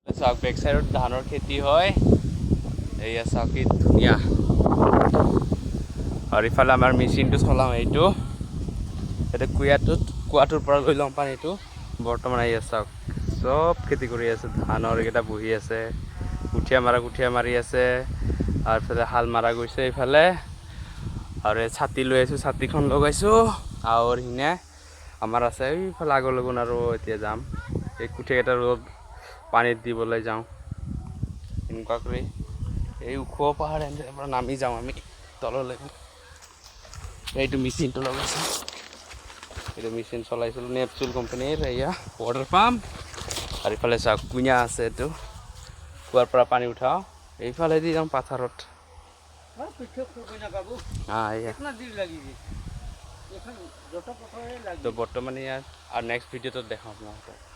চাওক বেক চাইডত ধানৰ খেতি হয় এয়া চাওক কি ধুনীয়া আৰু ইফালে আমাৰ মেচিনটো চলাওঁ এইটো এতিয়া কুৱাটোৰ পৰা লৈ লওঁ পানীটো বৰ্তমান আহি আছে চাওক চব খেতি কৰি আছে ধানৰ এইকেইটা বহি আছে কঠীয়া মাৰি আছে আৰু ইফালে হাল মাৰা গৈছে ইফালে আৰু এই ছাতি লৈ আছোঁ ছাতিখন লগাইছোঁ আৰু সিনে আমাৰ আছে এইফালে আগৰ লগুন আৰু এতিয়া যাম এই কঠীয়াকেইটা ৰ'দ পানীত দিবলৈ যাওঁ এনেকুৱা কৰি এই ওখ পাহাৰ এনেকৈ পৰা নামি যাওঁ আমি তললৈ এইটো মেচিনটো লগাইছোঁ এইটো মেচিন চলাইছিলোঁ নেপচুল কোম্পানীৰ এয়া ৱাটাৰ পাম্প আৰু ইফালে চাওক কুঁহিয়া আছে এইটো কুঁৱাৰ পৰা পানী উঠাওঁ এইফালে দি যাওঁ পাথাৰত তো বৰ্তমান ইয়াত আৰু নেক্সট ভিডিঅ'টোত দেখাওঁ আপোনালোকক